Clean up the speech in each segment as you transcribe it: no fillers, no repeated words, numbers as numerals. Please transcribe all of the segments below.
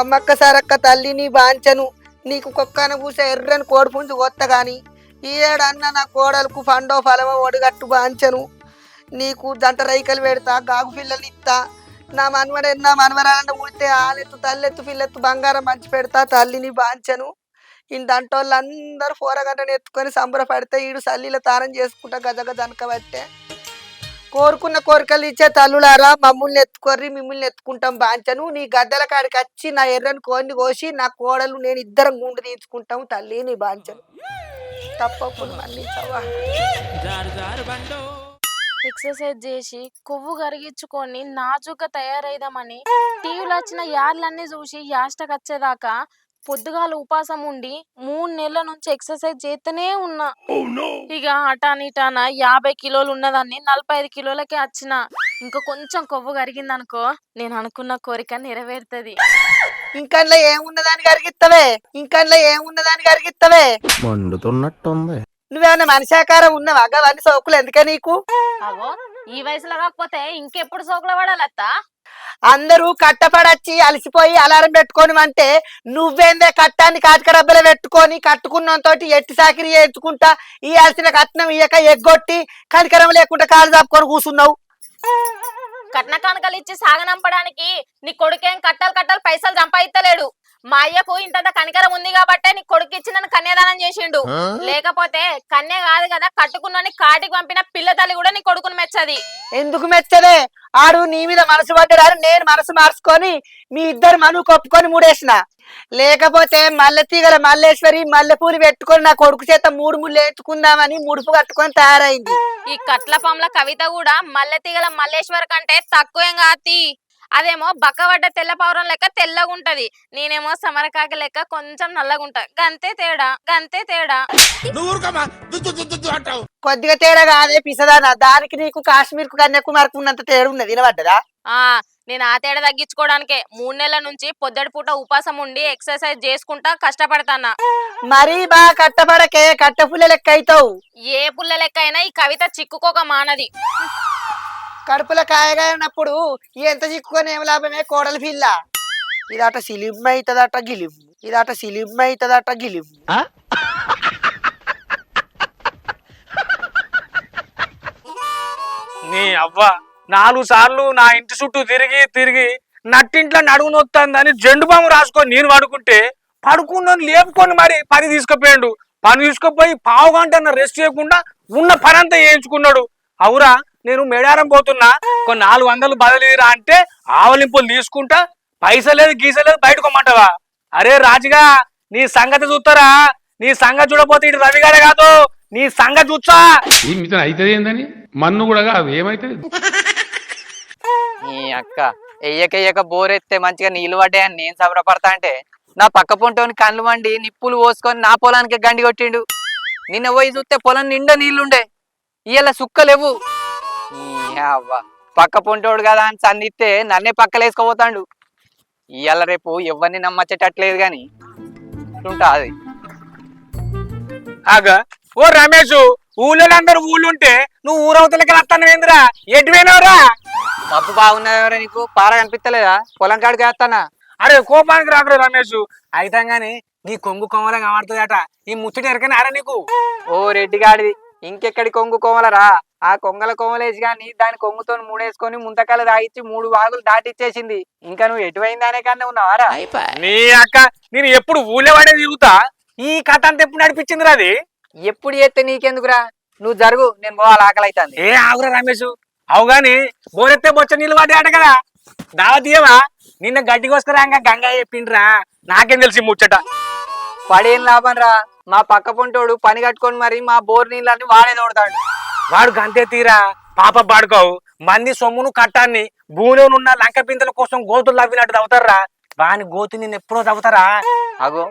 సమ్మక్క సారక్క తల్లి నీ బాంచను నీకు కుక్కన పూస ఎర్రని కోడి పుంజు కొత్త గాని ఈ ఏడన్న నా కోడలకు ఫండో ఫలమో ఒడిగట్టు బాంచను నీకు జంట రైకలు పెడతా గాగు పిల్లలు ఇస్తా నా మనవరాలను ఉడితే ఆలెత్తు తల్లెత్తు పిల్లెత్తు బంగారం మంచి పెడతా తల్లిని బాంచను ఇందంటోళ్ళందరూ పోరగంటను ఎత్తుకొని సంబరపడితే ఈడు సల్లిల తానం చేసుకుంటా గజగజ అనకబట్టే కోరుకున్న కోరికలు ఇచ్చే తల్లులారా మమ్మల్ని ఎత్తుకొర్రి మిమ్మల్ని ఎత్తుకుంటాం బాంచను నీ గద్దెల కాడికి వచ్చి నా ఎర్రని కోడిని కోసి నా కోడలు నేను ఇద్దరం గుండు తీర్చుకుంటాం తల్లి నీ బాంచను తప్పకుండా మన్నించవా. ఎక్సర్సైజ్ చేసి కొవ్వు కరిగించుకొని నాజుగా తయారైదామని టీవీలో వచ్చిన యాడ్లన్నీ చూసి యాస్టకు వచ్చేదాకా పొద్దుగాల ఉపాసం ఉండి 3 నెలల నుంచి ఎక్సర్సైజ్ చేస్తూనే ఉన్నా. ఇక అటానిటాన 50 కిలోలు ఉన్నదాన్ని 45 కిలోలకే వచ్చిన. ఇంకా కొంచెం కొవ్వు కరిగిందనుకో నేను అనుకున్న కోరిక నెరవేరుతుంది. ఇంకన్లో ఏమున్నదాని కరిగిత్తవే మండుతున్నట్టుంది. నువ్వేమన్నా మనిషాకారం ఉన్నవా అవన్నీ సోకులు ఎందుకే నీకు? అగో ఈ వయసులో కాకపోతే ఇంకెప్పుడు సోకుల పడాలత్త? అందరూ కట్టపడచ్చి అలసిపోయి అలారం పెట్టుకొని అంటే నువ్వేందే కట్టాన్ని కాటిక డబ్బులు పెట్టుకొని కట్టుకున్నంతో ఎట్టి సాకిరి చేయించుకుంటా ఈ అలసిన కట్నం ఇయ్యక ఎగ్గొట్టి కనికరం లేకుండా కాలు చాపుకొని కూర్చున్నావు. కట్న కానుకలు ఇచ్చి సాగనంపడానికి నీ కొడుకేం కట్టలు పైసలు సంపాదిస్తలేడు. మా అయ్యకు ఇంత కనికరం ఉంది కాబట్టే నీ కొడుకు ఇచ్చి నన్ను కన్యాదానం చేసిండు. లేకపోతే కన్య కాదు కదా కట్టుకున్నని కాటికి పంపిన పిల్ల తల్లి కూడా నీ కొడుకును మెచ్చది. ఎందుకు మెచ్చదే? ఆడు నీ మీద మనసు పడ్డాడు, నేను మనసు మార్చుకొని మీ ఇద్దరు మను కొప్పుకొని మూడేసిన. లేకపోతే మల్లె తీగల మల్లేశ్వరి మల్లెపూలు పెట్టుకొని నా కొడుకు చేత 3 ముళ్ళు వేసుకుందామని ముడుపు కట్టుకొని తయారైంది. ఈ కట్ల పాముల కవిత కూడా మల్లె తీగల మల్లేశ్వరి కంటే తక్కువేం కాతి. అదేమో బక్కబడ్డ తెల్ల పౌరం లెక్క తెల్లగుంటది, నేనేమో సమరకాకి లెక్క కొంచెం నల్లగుంటా. గంతే తేడా. కొద్దిగా తేడా కాదే పిసదానా, దానికి నీకు కాశ్మీర్ కు కన్యాకుమారికి ఉన్నంత తేడా ఉన్నది వినబడ్డదా? నేను ఆ తేడా తగ్గించుకోవడానికే 3 నెలల నుంచి పొద్దటి పూట ఉపాసం ఉండి ఎక్సర్సైజ్ చేసుకుంటా కష్టపడతానా. మరీ బాగా కట్టపడకే, కట్ట పుల్ల లెక్క అవుతావు. ఏ పుల్ల లెక్క అయినా ఈ కవిత చిక్కుకోక మానది. కడుపులో కాయగా ఉన్నప్పుడు ఎంత చిక్కుకొని ఏం లాభమే కోడలి పిల్ల. ఇదట సిలిమ్ అవుతుందట గిలిమ్. నీ అవ్వ 4 సార్లు నా ఇంటి చుట్టూ తిరిగి నట్టింట్లో నడుగు నొత్తాందని జెండు బాము రాసుకొని నేను పడుకుంటే పడుకున్నాను లేపుకొని మరి పని తీసుకుపోయాడు. పని తీసుకుపోయి 1/2 గంట రెస్ట్ చేయకుండా ఉన్న పని అంతా చేయించుకున్నాడు. అవురా నేను మేడారం పోతున్నా, కొన్ని 400 బదిలీరా అంటే ఆవలింపులు తీసుకుంటా పైసలేదు గీసలేదు బయటకోమంటావా? అరే రాజుగా నీ సంగతి చూస్తారా? నీ సంగతి చూడపోతే ఇటు రవిగాడ కాదు, నీ సంగతి చూచా అయితే ఏందని మన్ను కూడా కాదు ఏమైతుంది. ఈ అక్క ఎయ్యక బోరెత్తే మంచిగా నీళ్లు పడ్డాయని నేను సబరపడతా అంటే నా పక్క పొంటోని కళ్ళు మండి నిప్పులు పోసుకొని నా పొలానికి గండి కొట్టిండు. నిన్న పోయి చూస్తే పొలం నిండా నీళ్లుండే, ఇవాళ సుక్కలేవు. అవ్వ పక్క పొంటోడు కదా అని సందిస్తే నన్నే పక్కలేసుకోపోతాడు. ఇవాళ రేపు ఎవరిని నమ్మచ్చేటట్లేదు గాని అది. ఆగా ఓ రమేష్, ఊళ్ళోందరూ ఊళ్ళుంటే నువ్వు ఊరవతలకి వస్తానువేంద్రా? ఎటువైనవరా? మబ్బు బాగున్నదెవరా నీకు? పార కనిపిస్తలేదా? పొలం కాడికి వేస్తానా? అరే కోపానికి రాకురా రమేష్, అయితే గాని నీ కొంగు కొమ్మల కనబడుతుందట. ఈ ముచ్చట ఎరకని అరే నీకు? ఓ రెడ్డిగాడిది ఇంకెక్కడి కొంగు కోమలరా? ఆ కొంగల కోమలేసి గాని దాని కొంగుతో 3 వేసుకొని ముంతకాలు తాగిచ్చి 3 వాగులు దాటిచ్చేసింది. ఇంకా నువ్వు ఎటువైందానే కన్నా ఉన్నావారా? నీ అక్క నేను ఎప్పుడు ఊళ్ళో వాడే తిరుగుతా, ఈ కథ అంతా ఎప్పుడు నడిపించిందిరా? అది ఎప్పుడు చేస్తే నీకెందుకురా? నువ్వు జరుగు, నేను పోవాలి, ఆకలి అవుతాంది. ఏ ఆగురా రమేష్, అవుగాని బోరెత్తే బొచ్చ నీళ్ళు పడ్డాయట కదా, దావతీయవా? నిన్న గడ్డి కోసుకురాగా గంగా చెప్పిండ్రా, నాకేం తెలిసి ముచ్చట. పడేం లాభం రా, మా పక్క పొంటోడు పని కట్టుకొని మరి మా బోర్ నీళ్ళని వాడే తోడతాడు. వాడు గంతే తీరా పాప పాడుకోవు, మంది సొమ్మును కట్టాన్ని భూమిలోనున్న లంక పిందల కోసం గోతులు తవ్వినట్టు తవ్వుతారా? వాని గోతు నిన్ను ఎప్పుడో తవ్వుతారా? అగో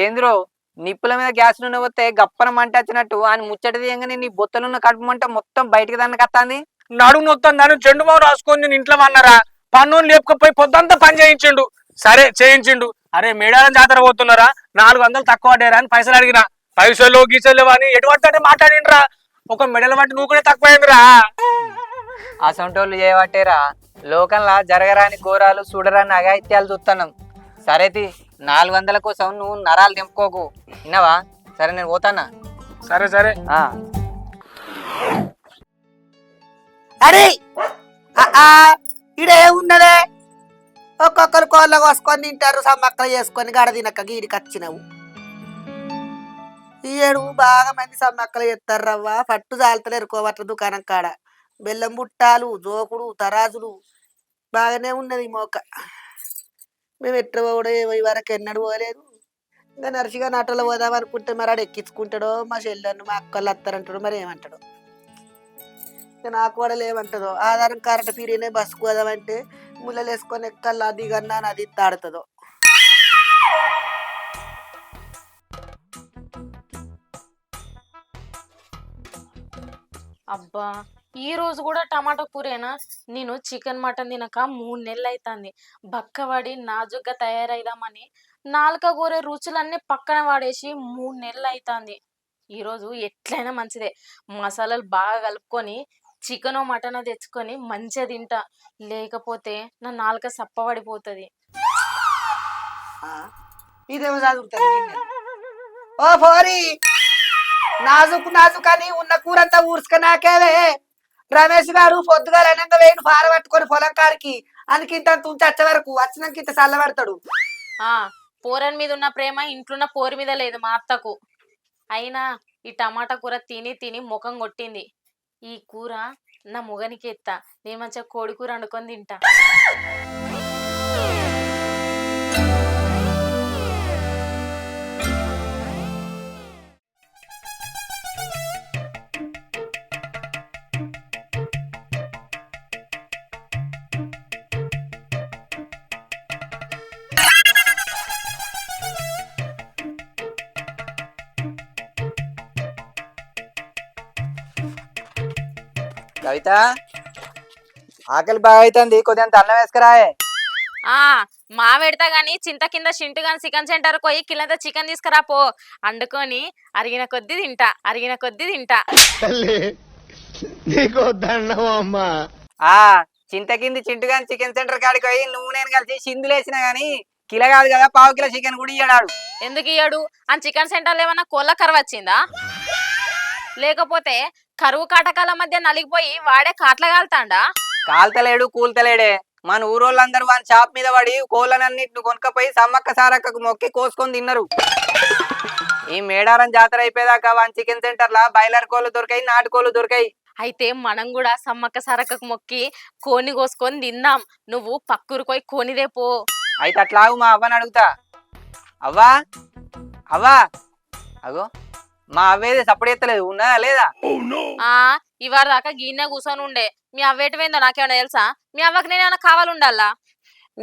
ఏంద్రో నిప్పుల మీద గ్యాస్ నూనె వస్తే గప్పన మంట వచ్చినట్టు ఆయన ముచ్చట తీయంగానే నీ బొత్తలున్న కడుపు మంట మొత్తం బయటకు దాన్ని కత్తాంది. నడుము నొత్తాను దాన్ని జెండు బావు రాసుకొని నేను ఇంట్లో అన్నారా? పన్నుని లేపుకపోయి పొద్దంతా పని చేయించిండు. సరే చేయించిండు. అరే మేడారం జాతర పోతున్నారా, 400 తక్కువ పడ్డారా అని పైసలు అడిగినా, పైసలు గీసలు అని ఎటు పడితే మాట్లాడిండ్రా. ఒక మెడల బట్టి నువ్వు కూడా తక్కువైందిరా. అసంటోళ్ళు చేయబట్టేరా లోకంలో జరగరాని ఘోరాలు చూడరాని అఘాయిత్యాలు చూస్తున్నాం. సరేతి 400 కోసం నువ్వు నరాలు దింపుకోకు విన్నావా? సరే నేను పోతానా. సరే సరే. అరే ఇడే ఉన్నదే ఒక్కొక్కరు కోళ్ళ కోసుకొని తింటారు, సమ్మక్కలు చేసుకొని గడ తినక గీడికి వచ్చినావు. ఈ ఏడు బాగా మంది సమ్మక్కలు చేస్తారు రవ్వ, పట్టు జాలతలేరు కోవట్ల దుకాణం కాడ. బెల్లం బుట్టాలు, జోకుడు, తరాజులు బాగానే ఉన్నది మోక. మేము ఎట్లా కూడా వరకు ఎన్నడూ పోలేదు. ఇంకా నర్సిగా నాటలో పోదాం అనుకుంటే మరి ఆడు ఎక్కించుకుంటాడో, మా చెల్లెన్ను మా అక్కలు వస్తారంటాడు, మరి ఏమంటాడు. నాకు కూడా లేమంటదో. ఆధారం కరెంట్ పీరియనే బస్సుకు పోదామంటే ముళ్ళలు వేసుకొని ఎక్కల్లా దిగన్నా నది తాడుతుందో. అబ్బా ఈ రోజు కూడా టమాటా కూరేనా? నేను చికెన్ మటన్ తినక 3 నెలలు అవుతుంది. బక్కవాడి నాజుగ్గా తయారైదామని నాలుక కూరే రుచులన్నీ పక్కన వాడేసి 3 నెలలు అవుతుంది. ఈరోజు ఎట్లయినా మంచిదే, మసాలాలు బాగా కలుపుకొని చికెనో మటనో తెచ్చుకొని మంచిగా తింటా, లేకపోతే నా నాలుక సప్పబడిపోతుంది. ఇదేమో చదువుతుంది. ఓ పోరి, నాజుకు నాజుకు అని ఉన్న కూరంతా ఊర్చుకున్నాకేవే. రమేష్ గారు పొద్దుగా రణంగా వేయను పార పట్టుకొని పొలం కాడికి అనికింత ఉంచి వచ్చే వరకు వచ్చినాక ఇంత చల్లబడతాడు. పోరన్ మీద ఉన్న ప్రేమ ఇంట్లోన్న పోరి మీద లేదు మా అత్తకు. అయినా ఈ టమాటా కూర తిని తిని ముఖం కొట్టింది. ఈ కూర నా మొగనికి ఎత్తా, నేను మంచిగా కోడి కూర వండుకొని తింటా. కవిత, ఆకలి బాగా అవుతుంది, కొద్దిగా అన్నం వేసుకురాయే. మా పెడతా గాని చింత కింద చింటు గాని చికెన్ సెంటర్ పోయి కిలంతా చికెన్ తీసుకురా పో, వండుకొని అరిగిన కొద్ది తింటా. చింతకింది చింటుగాని చికెన్ సెంటర్ కాడికి పోయి నువ్వు నేను కలిసి సిందులేసినా గానీ కిలో కాదు కదా, పావు కిలో చికెన్ కూడా ఇయ్యడాడు. ఎందుకు ఇయ్యాడు? ఆ చికెన్ సెంటర్లో ఏమన్నా కోళ్ళ కరువు వచ్చిందా? లేకపోతే కరువు కాటకాల మధ్య నలిగిపోయి వాడే కాట్ల కాల్తాండా? కాల్తలేడు, కూల్తలేడే. మన ఊరోళ్ళందరూ వాని షాప్ మీద పడి కోళ్ళనన్నిటిని కొనుక్కపోయి సమ్మక్క సారక్కకు మొక్కి కోసుకొని తిన్నారు. ఈ మేడారం జాతర అయిపోయేదాకా వాని చికెన్ సెంటర్ లా బాయిలర్ కోళ్ళు దొరికాయి, నాటుకోళ్ళు దొరికాయి. అయితే మనం కూడా సమ్మక్క సారక్కకు మొక్కి కోని కోసుకొని తిందాం. నువ్వు పక్కూరు పోయి కోనిదే పో. అయితే అట్లాగు మా అవ్వని అడుగుతా. అవ్వా అవ్వా, అగో మా అవ్వేది సప్పుడు ఎత్తలేదు, ఉన్నదా లేదా? ఇవాళ దాకా గిన్నె కూర్చొని ఉండే. మీ అవ్వేటివేందో నాకేమన్నా తెలుసా? మీ అవ్వకి నేనేమన్నా కావాలండాలా?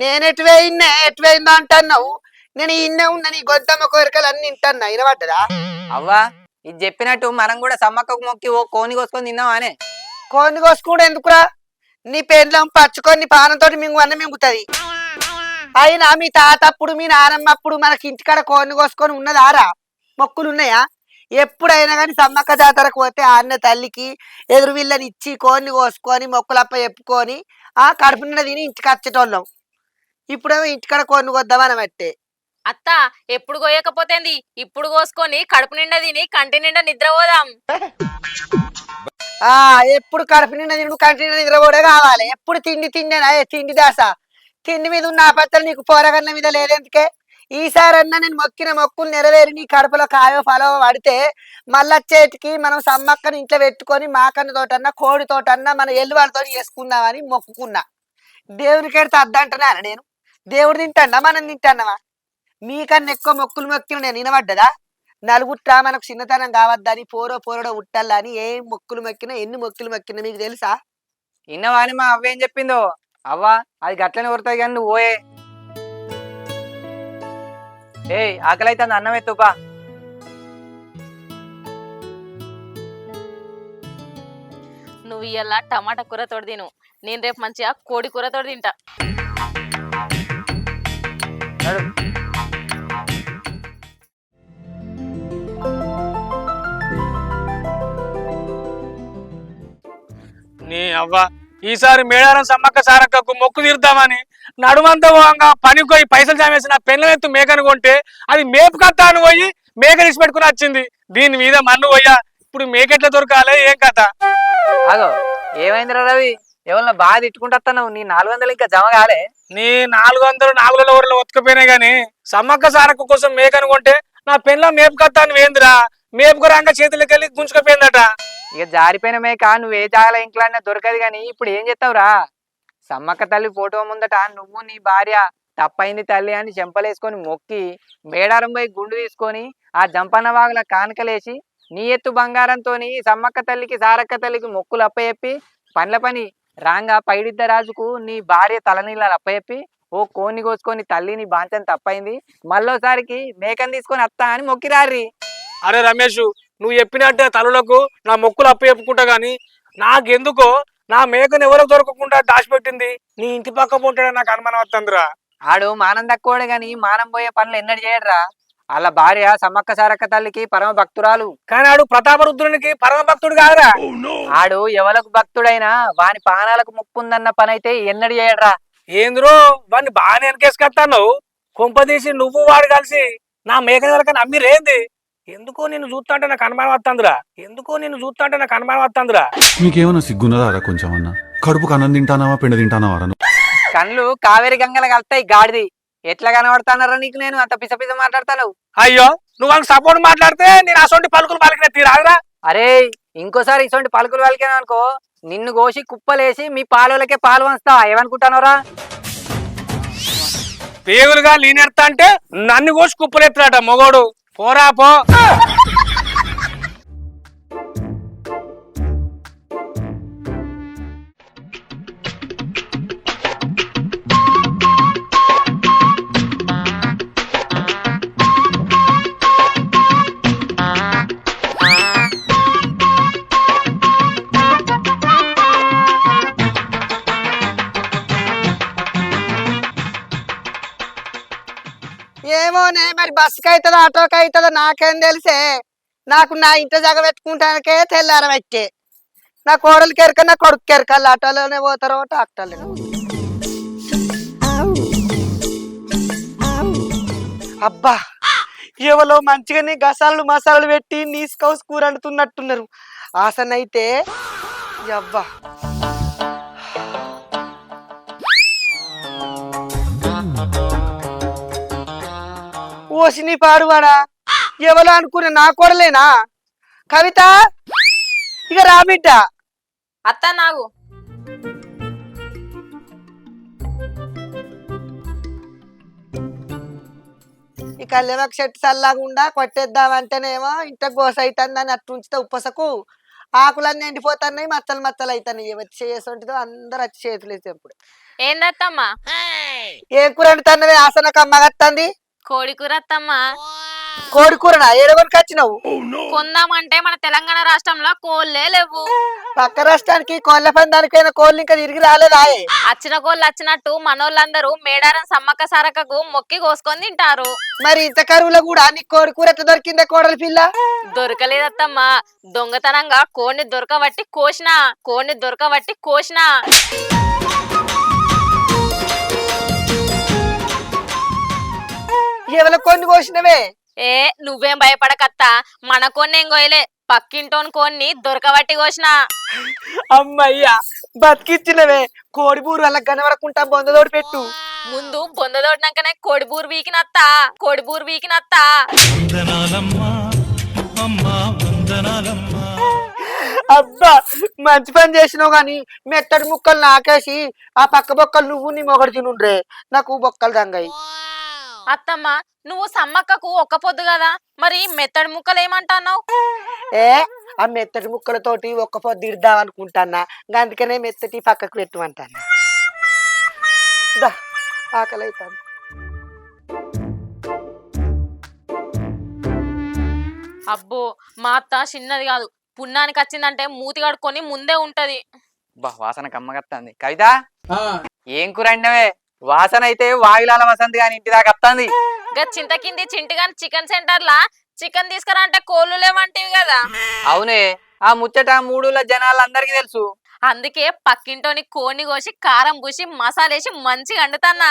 నేను ఎటువైందో అంటున్నావు. నేను ఇన్నే ఉన్నా, నీ గొంతమ్మ కోరికలు అన్ని వింటున్నా. వినబడ్డదా? అవ్వా, ఇది చెప్పినట్టు మనం కూడా సమ్మక్కకు మొక్కి ఓ కోని కోసుకొని తిన్నావా అనే? కోని కోసుకుంటే ఎందుకురా? నీ పెండ్లం పచ్చుకొని నీ పానంతో అన్న మింగుతుంది. అయినా మీ తాతప్పుడు మీ నానమ్మప్పుడు మనకి ఇంటికాడ కోని కోసుకొని ఉన్నదారా? మొక్కులు ఉన్నాయా? ఎప్పుడైనా కానీ సమ్మక్క జాతరకు పోతే అన్న తల్లికి ఎదురు వీళ్ళని ఇచ్చి కోన్ని కోసుకొని మొక్కులప్ప చెప్పుకొని కడుపు నిండా తిని ఇంటికి వచ్చేటోళ్ళం. ఇప్పుడేమో ఇంటికాడ కోన్ని కొద్దామని బట్టే. అత్త ఎప్పుడు కోయకపోతేంది, ఇప్పుడు కోసుకొని కడుపు నిండా తిని కంటి నిండా నిద్రపోదాం. ఎప్పుడు కడుపు నిండా తిండు కంటి నిండా నిద్రపోడే కావాలి. ఎప్పుడు తిండి తిండి దాస. తిండి మీద ఉన్న ఆపత్తలు నీకు పోరగన్న మీద లేదెందుకే? ఈసారన్నా నేను మొక్కిన మొక్కులు నెరవేరి నీ కడుపులో కాయో ఫలో పడితే మళ్ళొచ్చేటికి మనం సమ్మక్కని ఇంట్లో పెట్టుకొని మాకన్న తోటన్నా కోడి తోటన్నా మన ఎల్లువాళ్ళతో చేసుకుందామని మొక్కుకున్నా. దేవునికి ఎడితే అద్దంటున్నా నేను. దేవుడు తింటాడా మనం తింటాన్నావా? మీకన్నా ఎక్కువ మొక్కులు మొక్కిన నేను వినబడ్డదా? నలుగుట్రా మనకు చిన్నతనం కావద్దని పోరోడో ఉట్టాలని ఏం మొక్కులు మొక్కినా ఎన్ని మొక్కులు మొక్కినా మీకు తెలుసా? విన్నవా అని మా అవ్వ ఏం చెప్పిందో? అవ్వా అది గట్లనే కొడుతుంది కానీ నువ్వు పోయే. ఆకలి అయితే అన్నం ఎత్తుపా. నువ్వు ఇయ్యాల టమాటా కూర తోడు తిను, నేను రేపు మంచిగా కోడి కూర తోడు తింటా. నీ అవ్వ ఈసారి మేడారం సమ్మక్క సారక్కకు మొక్కు తీర్దామని నడుమంతా పోగా పనికి పోయి పైసలు జామేసి నా పెళ్ళం ఎత్తు మేకను కొంటే అది మేపు కథ అని పోయి మేక తీసి పెట్టుకుని వచ్చింది. దీని మీద మన్ను పోయా ఇప్పుడు మేకెట్లా దొరకాలి ఏం కథ? అగో ఏమైందిరా రవి, ఎవరన్నా బాగా తిట్టుకుంటాను, నీ 400 ఇంకా జమ కాలే? నీ 400 నాగుల ఊర్లో ఒత్తుకుపోయినాయి గాని సమ్మక్క సారక్క కోసం మేకను కొంటే నా పెళ్ళం మేపు కథ అని వేందిరా. మేపుకురాంగా చేతులకి వెళ్ళి గుంజుకపోయిందట. ఇక జారిపోయిన మేక నువ్వు ఏ జాగల ఇంట్లో దొరకదు గాని ఇప్పుడు ఏం చేస్తావురా? సమ్మక్క తల్లి ఫోటో ముందట నువ్వు నీ భార్య తప్పైంది తల్లి అని చెంపలేసుకొని మొక్కి మేడారం పోయి గుండు తీసుకొని ఆ జంపన్న వాగుల కానుకలేసి నీ ఎత్తు బంగారంతో సమ్మక్క తల్లికి సారక్క తల్లికి మొక్కులు అప్పచెప్పి పండ్ల పని రాంగా పైడిద్ద రాజుకు నీ భార్య తలనీళ్ళని అప్పచెప్పి ఓ కోన్ని కోసుకొని తల్లి నీ బాంచని తప్పైంది మళ్ళోసారికి మేకని తీసుకొని అత్తా అని మొక్కిరారి. అరే రమేష్, నువ్వు చెప్పినట్టే తల్లులకు నా మొక్కులు అప్పు చెప్పుకుంటా గాని నాకెందుకో నా మేకను ఎవరికి దొరకకుండా దాచిపెట్టింది నీ ఇంటి పక్క పోంటాడని నాకు అనుమానం వస్తుందిరా. ఆడు మానం తక్కువడు గాని మానం పోయే పనులు ఎన్నడు చేయడరా. వాళ్ళ భార్య సమ్మక్క సారక్క తల్లికి పరమ భక్తురాలు. కానీ ఆడు ప్రతాపరుద్రునికి పరమ భక్తుడు కాదురా. ఆడు ఎవలకు భక్తుడైనా వాని పానాలకు ముప్పుందన్న పని అయితే ఎన్నడు చేయడరా. ఏంద్రో వాడిని బాగానే వెనకేసుకొస్తాను. కొంపదీసి నువ్వు వాడు కలిసి నా మేకని వాళ్ళకని అమ్మిరేంది? ఎందుకో నిన్ను చూస్తుంటే నాకు అనుమానం వస్తుందిరా. మీకేమన్నా సిగ్గున్నదారా కొంచెం అన్నా? కడుపుకు అన్నం తింటానావా పెండ తింటానావా? కళ్ళు కావేరి గంగలు కలుతాయి గాడిది. ఎట్లా కనబడతానరా నీకు నేను అంత పిస పిస మాట్లాడతాను? అయ్యో నువ్వు వాళ్ళకి సపోర్ట్ మాట్లాడితే నేను అసొంటి పలుకులు పలికిన తీరాదురా. అరే ఇంకోసారి ఇటువంటి పలుకులు పలికినా అనుకో నిన్ను కోసి కుప్పలేసి మీ పాలకే పాలు వంచుతా. ఏమనుకుంటానోరా? పేగులుగా లీనెడతా అంటే నన్ను కోసి కుప్పలెత్తాడట మొగోడు. పోరా పో. ఏమోనే మరి బస్సుకి అవుతుందో ఆటోకి అవుతుందో నాకేం తెలిసే. నాకు నా ఇంటి జాగ పెట్టుకుంటానికే తెల్లారం వచ్చే. నా కోడలికి ఎరక నా కొడుకు ఎరకాలి. ఆటోలోనే పోతారో ట్రాక్టర్లోనే. అబ్బా ఎవరో మంచిగానే గసాలు మసాలాలు పెట్టి నీసుకోసి కూర అంటున్నట్టున్నారు. ఆసనైతే అబ్బా ఓసిని పాడువాడా ఎవరో అనుకున్నా నా కొడలేనా? కవిత ఇక రాబిడ్డ అత్త నాగు ఇక లెవక్ చెట్టు చల్లకుండా కొట్టేద్దామంటేనేమో ఇంత గోస అవుతుందని అట్టు ఉంచితే ఉప్పసకు ఆకులన్నీ ఎండిపోతున్నాయి, మచ్చలు మచ్చలు అవుతున్నాయి. ఎవరు చేస్తుంటుందో అందరు వచ్చి చేతులు వేసి ఎప్పుడు ఏందత్తమ్మా? ఏ కూర వండుతున్నది? ఆసనకు అమ్మగత్తంది. కోడి కూర అత్తమ్మా. కోడి కూరనా? ఏడవనికి వచ్చినావు? కొందామంటే మన తెలంగాణ రాష్ట్రంలో కోళ్ళే లేవు. పక్క రాష్ట్రానికి కోళ్ళ పందానికైనా కోళ్ళు ఇంకా తిరిగి రాలేదా? అచ్చిన కోళ్ళు వచ్చినట్టు మనోళ్ళందరూ మేడారం సమ్మక్క సారక్కకు మొక్కి కోసుకొని తింటారు. మరి ఇంత కరువులో కూడా నీకు కోడి కూర ఎట్లా దొరికిందే కోడలి పిల్ల? దొరకలేదత్తమ్మా. దొంగతనంగా కోడిని దొరకబట్టి కోసినా. ఎవరి కొన్ని కోసినవే? ఏ నువ్వేం భయపడకత్తా, మన కొన్నేం కోయలే, పక్కింటోని కోన్ని దొరకబట్టి కోసినా. అమ్మయ్యా బతికిచ్చినవే. కోడి బూరు వాళ్ళకి కనబడకుండా బొందదోడు పెట్టు. ముందు బొందదోడినాకనే కోడి బూరు వీకినత్తా. అబ్బా మంచి పని చేసినావు గాని మెత్తడి ముక్కలు నాకేసి ఆ పక్క బొక్కలు నువ్వు నీ మొగడు తినుండ్రే. నాకు బొక్కలు దంగాయి. అత్తమ్మ నువ్వు సమ్మక్కకు ఒక్క పొద్దు కదా, మరి మెత్తడి ముక్కలు ఏమంటున్నావు? ఏ ఆ మెత్తడి ముక్కలతోటి ఒక్క పొద్దు ఇద్దాం అనుకుంటానా, అందుకనే మెత్తటి పక్కకు పెట్టమంటాను. ఆకలి అవుతాను. అబ్బో మా అత్త చిన్నది కాదు, పుణ్యానికి వచ్చిందంటే మూతి కడుక్కొని ముందే ఉంటది. వాసన కమ్మగత్తాంది. కవిత ఏం కూర అండినవే? వాసన అయితే వాయులాల వసంతి గాని ఇంటి దాకా వస్తుంది. చింతకింది చింటిగాని చికెన్ సెంటర్ లా చికెన్ తీసుకురా అంటే కోళ్ళు లేవంటివి కదా. అవునే, ఆ ముచ్చట మూడుల జనాలందరికీ తెలుసు. అందుకే పక్కింటోని కోడిని కోసి కారం పూసి మసాలేసి మంచిగా వండుతాన్నా.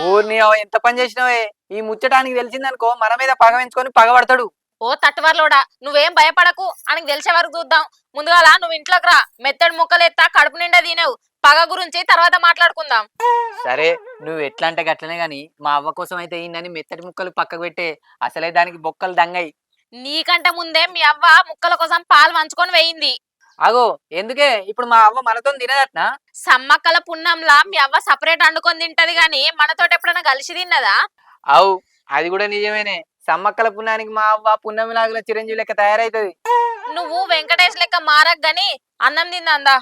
ఊరిని ఎంత పని చేసినావే, ఈ ముచ్చటానికి తెలిసిందనుకో మన మీద పగ పెంచుకొని పగబడతాడు. ఓ తట్టువర్లోడా, నువ్వేం భయపడకు, ఆయనకు తెలిసే వరకు చూద్దాం. ముందుగాల నువ్వు ఇంట్లోకి రా, మెత్తడి ముక్కలెత్తా కడుపు నిండా తినేవు. పగ గురించి తర్వాత మాట్లాడుకుందాం. సరే, నువ్వు ఎట్లా అంటే గట్లనే గాని మా అవ్వ కోసం అయితే ఈయనని మెత్తటి ముక్కలు పక్కకు పెట్టే, అసలే దానికి బొక్కలు దంగాయి. నీకంటే ముందే మీ అవ్వ ముక్కల కోసం పాలు వంచుకొని వేయింది. అగో ఎందుకే ఇప్పుడు మా అవ్వ మనతో తినదట్నా? సమ్మక్కల పున్నంలా మీ అవ్వ సపరేట్ వండుకొని తింటది గాని మనతోటి ఎప్పుడైనా కలిసి తిన్నదా? అవు అది కూడా నిజమేనే. సమ్మక్కల పుణ్యానికి మా అవ్వ పున్నమి నాగుల చిరంజీవి లెక్క తయారైతది. నువ్వు వెంకటేష్ లెక్క మారక్ గాని అన్నం తిందా.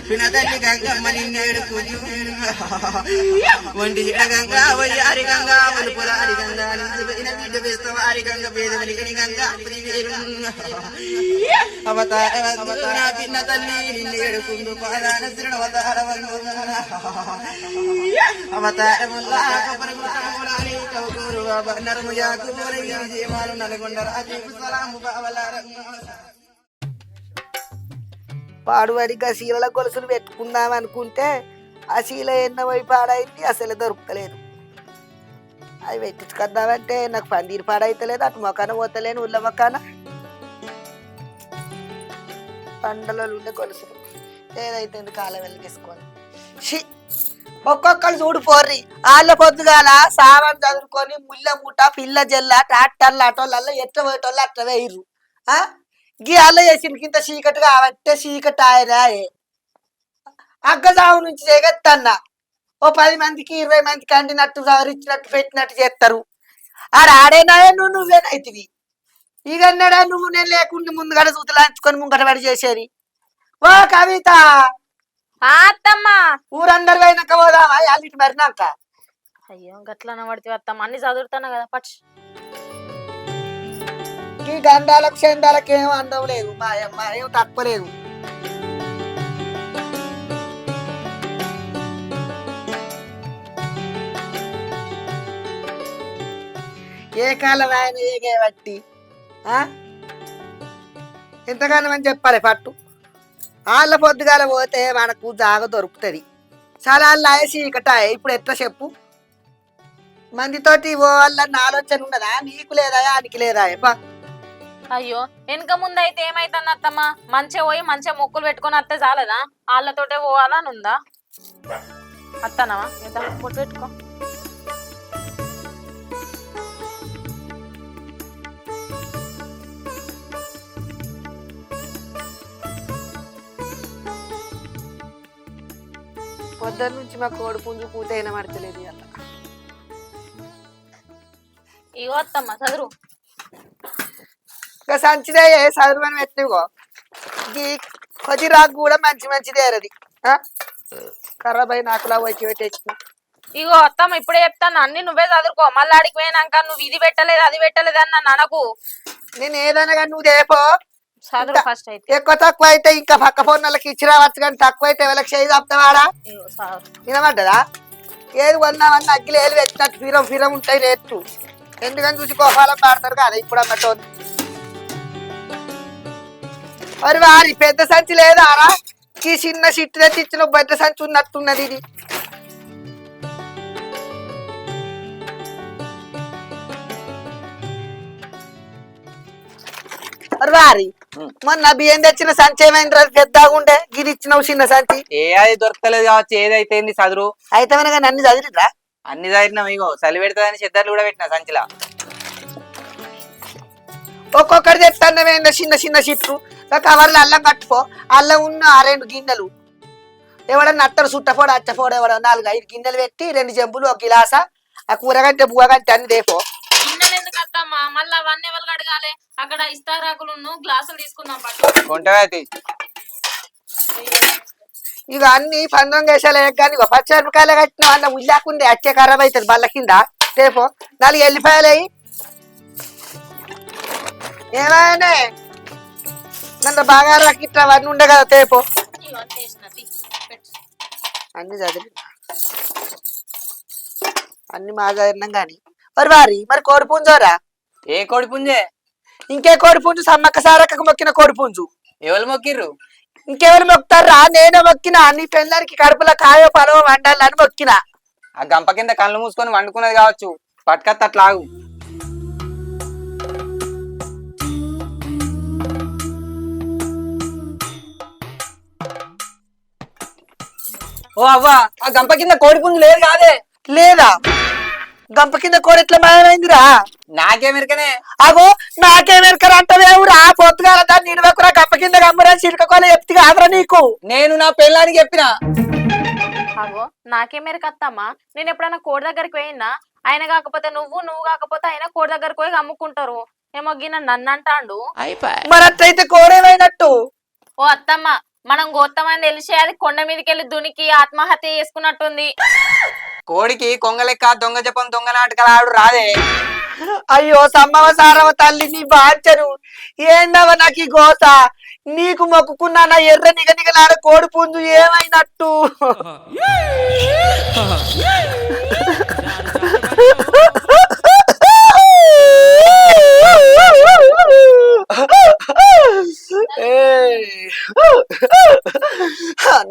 పినతల్లి గంగమ్మ నిన్నేడు ఒంటి చెడ గంగ వయ్యారి గంగ వలుపులారి గంగ నిన్న బిడ్డ వేస్తవారి గంగ పేదవలిగని గంగ అవతార పిన్న తల్లి నిన్నేడు కుందు పాదాన శ్రీణవతార అవతారములారు నల్గొండ రాజీపు సలాము పాడువాడిగా శీలల గొలుసులు పెట్టుకుందాం అనుకుంటే ఆ శీల ఎన్న పోయి పాడైంది, అసలు దొరుకుతలేదు. అవి పెట్టించుకుందామంటే నాకు పందిరి పాడైతలేదు, అటు మొక్కన పోతలేను ఉల్ల మొక్కన పండలలో ఉండే గొలుసులు ఏదైతే కాలం వెలిగేసుకొని ఒక్కొక్కరు చూడు పోర్రి. వాళ్ళ పొద్దుగాల సామాన్ చదువుకొని ముళ్ళ మూట పిల్ల జల్ల ట్రాక్టర్లు ఆటోళ్ళల్లో ఎట్ల పోయేటోళ్ళు అట్లా వేయరు. గీ అల్ల చేసిన కింద చీకటి కాబట్టే చీకటి ఆయరాయే అగ్గజావు నుంచి చేగత్తన్న ఓ 10 మందికి 20 మందికి అండినట్టు సవరించినట్టు పెట్టినట్టు చేస్తారు. ఆడేనాయే నువ్వేనైతివి. ఇగన్నాడా నువ్వు నేను లేకుండా ముందుగడ సూతలాంచుకొని ముంగట పడి చేసేది. ఓ కవిత అత్తమ్మ, ఊరందరు పోయినాక పోదామా అల్లిటి మరినాక? అయ్యో గట్లన పడితే అత్తమ్మ, అన్ని చదువుతాను కదా పట్టు. ఈ గండాలకు చెండాలకు ఏం అందం లేదు, మా అమ్మ ఏం తక్కువ లేదు. ఏ కాలం ఆయన ఏగే బట్టి ఎంతగానో అని చెప్పాలి పట్టు. వాళ్ళ పొద్దుగాల పోతే మనకు జాగ దొరుకుతుంది. చాలా చీకటాయ. ఇప్పుడు ఎట్లా చెప్పు? మందితోటి వాళ్ళన్న ఆలోచన ఉన్నదా? నీకు లేదా ఆయనకి లేదా? అయ్యో వెనక ముందు అయితే ఏమైతుంది అత్తమ్మ? మంచిగా పోయి మంచిగా మొక్కులు పెట్టుకొని అత్తే చాలదా? వాళ్ళతోటే పోవాలా అని ఉందా? అత్తనవా పొట్టు పెట్టుకో. పొద్దున్న నుంచి మా కోడి పుంజు పూత అయినా పడతలేదు. అలా ఇగో అత్తమ్మ చదువు. ఇంకా సంచిదే చదువు అని పెట్టిగో. ఈ కొద్దిరాకు కూడా మంచిదే అది. ఖరాబ్ అయిన ఆకులా వచ్చి పెట్టేసిన. ఇగో అత్తమ్మ ఇప్పుడే చెప్తాను, అన్ని నువ్వే చదువుకో. మళ్ళీ అడిగి పోయినాక నువ్వు ఇది పెట్టలేదు అది పెట్టలేదు అని నన్ను అనకు. నేను ఏదైనా కానీ నువ్వు దేపో. చదువు ఫస్ట్ అయితే. ఎక్కువ తక్కువ అయితే ఇంకా పక్క ఫోన్ వాళ్ళకి ఇచ్చి రావచ్చు, కానీ తక్కువ అయితే వాళ్ళకి చేయి చెప్తావాడా? వినబడ్డదా? ఏది కొన్నామన్నా అగ్గిలు ఏలు పెట్టినట్టు ఫిరం ఉంటాయి రేట్లు. ఎందుకని చూసి కోపాలం పాడతారు కదా ఇప్పుడు అన్నట్టు. మరి వారి పెద్ద సంచి లేదా ఈ చిన్న సిట్టు తెచ్చి ఇచ్చిన పెద్ద సంచి ఉన్నట్టున్నది ఇది. మరి వారి మొన్న బియ్యం తెచ్చిన సంచి ఏమైంది? పెద్దగా ఉండే గిది ఇచ్చినావు చిన్న సంచి. అది దొరకలేదు కావచ్చు. ఏదైతే చదువు అయితే కానీ అన్ని చదివిరా? అన్ని చదివినాం. ఇగో చలి పెడతాదని చెద్దర్లు కూడా పెట్టిన సంచిలా. ఒక్కొక్కటి తెస్తాను చిన్న సిట్టు కవర్లు అల్లం కట్టుకో. అల్లం ఉన్న 2 గిన్నెలు ఎవడన్నా అత్తరు చుట్టపోడు అచ్చపోడు ఎవడ 4-5 గిన్నెలు పెట్టి 2 చెంబులు 1 గిలాస ఆ కూరగంటే బువ్వగంటే అన్ని దేపో. గిన్నెలు ఎందుకు అత్తమ్మా? మళ్ళీ అవన్నీ ఎవరు అడగాలి? అక్కడ ఇస్తారాకులు గ్లాసులు తీసుకుందాం. ఇక అన్ని 15 గేసాలు కానీ పచ్చిమిరపకాయలు కట్టిన అన్న ఉల్లాకుంది అచ్చే ఖరాబ్ అవుతుంది బల్ల కింద. దేపో 4 ఎల్లిపాయలు అయ్యి. ఏమైనా నన్ను బాగా రకిట్లా అవన్నీ ఉండే కదా తేపో. ఇవన్నీ వేసినది అన్ని చదివి అన్ని మా చదివినాం గాని మరి వారి మరి కోడి పుంజోరా ఏ కోడి పుంజే? ఇంకే కోడి పుంజు సమ్మక్క సారక్కకు మొక్కిన కోడి పుంజు. ఎవరు మొక్కిర్రు? ఇంకెవరు మొక్కుతారా? నేనే మొక్కిన. నీ పెళ్ళానికి కడుపులో కాయో పలవ వండాలని మొక్కిన. ఆ గంప కింద కళ్ళు మూసుకొని వండుకున్నది కావచ్చు, పట్టుకత్త అట్లాగు. ఓ అవ్వ, ఆ గంప కింద కోడి పుంజు లేదు కాదే? లేదా? గంప కింద కోడి ఎట్లా మాయమైందిరా? నాకేమెరకనే. అగో నాకేమెరకరా అంటవేవురా? పొద్దుగాల దాన్ని నిడవకురా గంప కింద గమ్మురా చిలకకోల చెప్తి కాదురా నీకు. నేను నా పెళ్ళానికి చెప్పిన. అగో నాకేమేరకత్తమ్మా, నేను ఎప్పుడైనా కోడి దగ్గరికి పోయినా, ఆయన కాకపోతే నువ్వు కాకపోతే ఆయన కోడి దగ్గరికి పోయి అమ్ముకుంటారు. ఏమో గిన్న నన్ను అంటాండు. మరి అట్లయితే కోడేమైనట్టు? ఓ అత్తమ్మ, మనం గోత్తమని తెలిసి అది కొండ మీదకెళ్ళి దునికి ఆత్మహత్య చేసుకున్నట్టుంది. కోడికి కొంగలెక్క దొంగ జపం దొంగ నాటకాలు ఆడు రాదే. అయ్యో సమ్మవ సారవ తల్లి నీ బాంచను ఏందవ నాకు ఈ గోస. నీకు మొక్కుకున్నా నా ఎర్ర నిగనిగలాడ కోడి పుంజు ఏమైనట్టు?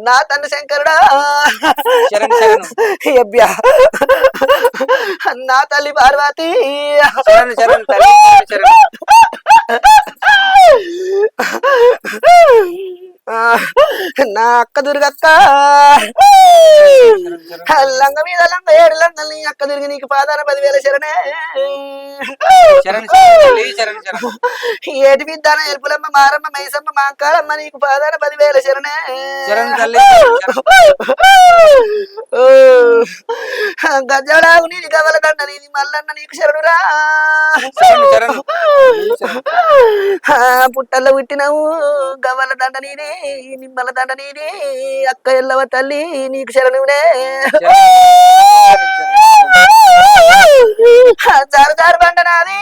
నా తండ్రి శంకరుడా, అబ్బా నా తల్లి పార్వతి, నా అక్క దుర్గక్క, లంగ మీద లంగ ఏడు లంగలు నీ అక్క దుర్గి నీకు పాదాన 10,000 శరణే. ఏటి విద్దాన ఎరుపులమ్మ మారమ్మ మైసమ్మ మాంకాళమ్మ నీకు పాదాన 10,000 శరణే. గజ్జడాగు నీది గవల దండ నీది మల్లన్న నీకు శరణురా. పుట్టల్లో పుట్టినవు గవల దండ నీది నిమ్మల దండ నీది అక్క ఎల్లవ తల్లి నీకు శరణునే. జారు జారు బండ నాది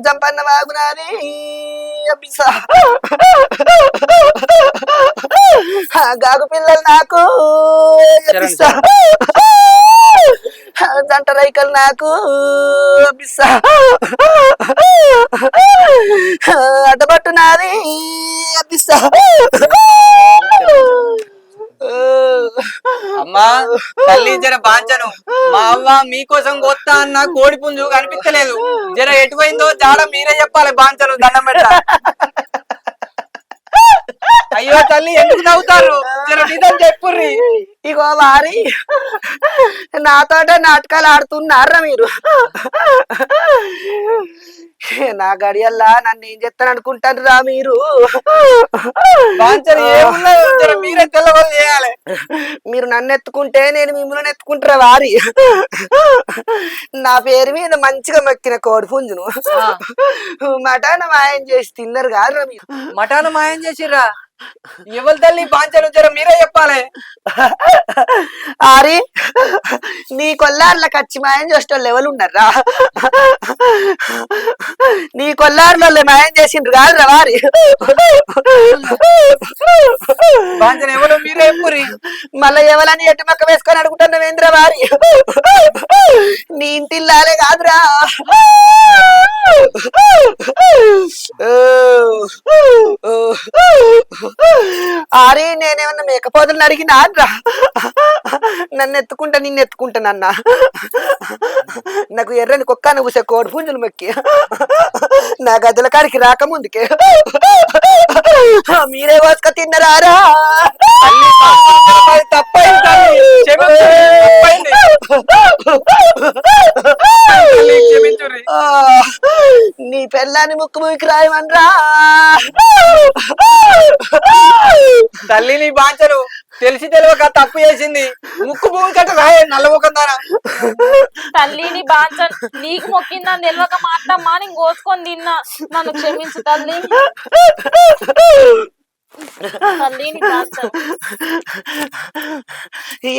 జంపన్న వాగునాది అబ్బిసా. గాగు పిల్లలు నాకు జంట రైకలు నాకు అబ్బిసా. అడ్డబట్టు నాది అబ్బిసా. అమ్మా తల్లి జర బాంచను, మా అవ్వ మీకోసం కొత్త అన్న కోడి పుంజు కనిపించలేదు. జర ఎటుపోయిందో జాడ మీరే చెప్పాలి. బాంచను దండం పెడతా. అయ్యో తల్లి ఎందుకు నవ్వుతారు? జర నిజం చెప్పుర్రి. ఇగో వారి నాతోట నాటకాలు ఆడుతున్నారా మీరు? నా గడియల్లా నన్ను ఏం చెప్తాను అనుకుంటారు రా మీరు? మీరే తెల్లవాళ్ళు చేయాలి. మీరు నన్ను ఎత్తుకుంటే నేను మిమ్మల్ని ఎత్తుకుంటారా వారి? నా పేరు మీద మంచిగా మొక్కిన కోడి పుంజును మటాన మాయం చేసి తిన్నారు కాదురా మీరు? మటాన మాయం చేసిర్రా? ఎవరి తల్లి బాంచను జర మీరే చెప్పాలి. ఆరి నీ కొల్లార్ల కచ్చి మాయం చేసేటోళ్ళు ఎవరు ఉన్నారా? నీ కొల్లార్లో మాయం చేసిండ్రు కాదురా వారి? బాంచను ఎవరు మీరే చెప్పుర్రి. మళ్ళా ఎవలని ఎటు మక్క వేసుకొని అడుగుతున్నా వేంద్ర వారి? నీ ఇంటిల్లాలే కాదురా. ఆరి నేనేమన్నా మేకపోతులను అడిగినా రా? నన్ను ఎత్తుకుంటా నిన్ను ఎత్తుకుంటానన్న నాకు ఎర్రని కుక్కను పూసే కోడి పుంజులు మొక్కి నా గదుల కాడికి రాకముందుకే మీరే పోసుక తిన్నరారా? నీ పెళ్ళాన్ని ముక్కు ముక్కి రాయమనరా? తల్లి నీ బాంచను తెలిసి తెలియక తప్పు చేసింది. ముక్కు భూమి కట్ట రాయ నల్లముఖం దానా. తల్లిని బాంచన్ నీకు మొక్కిందని తెలియక మాత్రమ్మా నేను కోసుకొని తిన్నా. నన్ను క్షమించు తల్లి. తల్లి నీ బాంచను.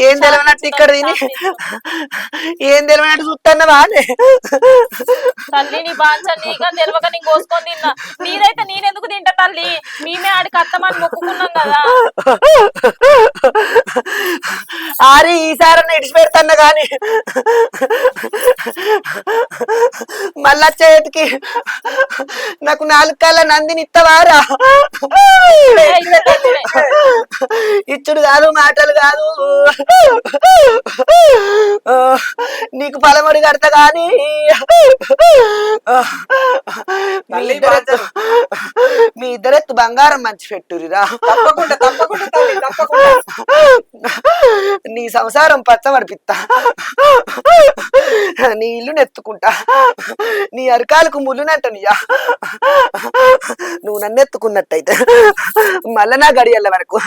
ఏం తెలియనట్టు ఇక్కడ తిని ఏం తెలియనట్టు చూస్తున్నావా అని తల్లి నీ బాంచను నీగా తెలియక నేను కోసుకొని తిన్నా. నీదైతే నేనెందుకు తింటా తల్లి? మేమే ఆడికి అత్తమని మొక్కుకున్నాం కదా. ఆరి ఈసారి ఇడిచి పెడతాను గాని మళ్ళా చేతికి నాకు 4 కాళ్ళ నందిని ఇత్తవారా? ఇచ్చుడు కాదు మాటలు కాదు, నీకు పలమడి కడతా గాని మీ ఇద్దరెత్తు బంగారం మంచి పెట్టురిరా. తప్పకుండా తప్పకుండా తల్లి తప్పకుండా. నీ సంసారం పచ్చబడిపిత్తా, నీ ఇల్లు నెత్తుకుంటా, నీ అరకాలకు ముళ్ళునంటనియా. నువ్వు నన్ను ఎత్తుకున్నట్టయితే మళ్ళా నా గడియల్ల వరకు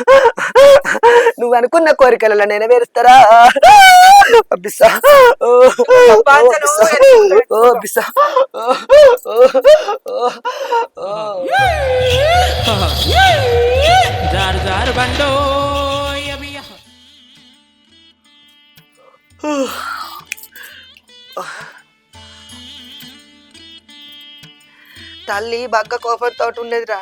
నువ్వు అనుకున్న కోరికలలో నెరవేరుస్తారా? అబ్బిస్సా ఓ అబ్బిస్సా. తల్లి బగ్గ కోపంతో ఉండేదిరా,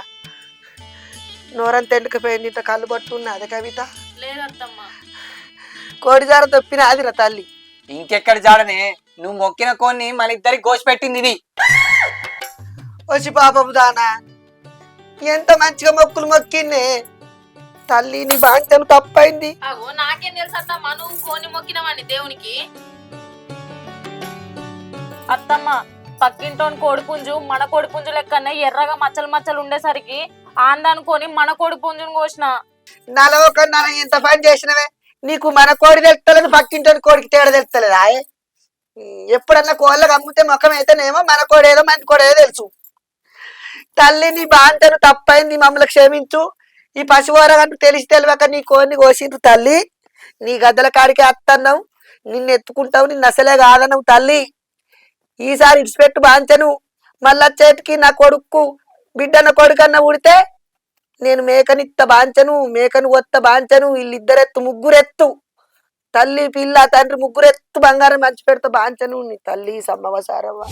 నోరంతా ఎండుకపోయింది, ఇంత కళ్ళు పట్టున్నది కవిత. లేదత్తమ్మా. కోడిజార తప్పిన ఆదిరా తల్లి. ఇంకెక్కడ జాడనే, నువ్వు మొక్కిన కొన్ని మన ఇద్దరికి గోసి పెట్టింది ఇది. వచ్చి పాపపు దానా, ఎంత మంచిగా మొక్కులు మొక్కిన్నే తల్లి, నీ బాధ్యత తప్పైంది. అగో నాకేం తెలుసు అత్తమ్మ, నువ్వు కోని మొక్కినవాణ్ణి దేవునికి. అత్తమ్మ, పక్కింటోని కోడిపుంజు మన కోడిపుంజు లెక్కనే ఎర్రగా మచ్చలు మచ్చలు ఉండేసరికి ఆందనుకొని మన కోడిపుంజుని కోసిన. నాలో కన్నా ఎంత పని చేసినవే, నీకు మన కోడి తెలుస్తలేదు, పక్కింటోని కోడికి తేడా తెలుస్తలేదా? ఎప్పుడన్నా కోళ్ళకి అమ్మితే ముఖం అయితేనేమో మన కోడి ఏదో మంచి కోడి ఏదో తెలుసు. తల్లి, నీ బాంతను తప్పైంది, మమ్మల్ని క్షమించు. ఈ పశువోరగంటూ తెలిసి తెలియక నీ కోడిని కోసిండ్రు తల్లి. నీ గద్దల కాడికి అత్తన్నావు, నిన్ను ఎత్తుకుంటావు, నిన్ను అసలే కాదన్నావు తల్లి. ఈసారి ఇడిచిపెట్టు బాంచను. మళ్ళా చేతికి నా కొడుకు బిడ్డన్న కొడుకన్నా ఉడితే నేను మేకనిత్త బాంచను, మేకను ఒత్త బాంచను. వీళ్ళిద్దరెత్తు ముగ్గురెత్తు, తల్లి పిల్ల తండ్రి ముగ్గురెత్తు బంగారం మంచి పెడతా బాంచను. నీ తల్లి సమ్మవ సారవ్వ.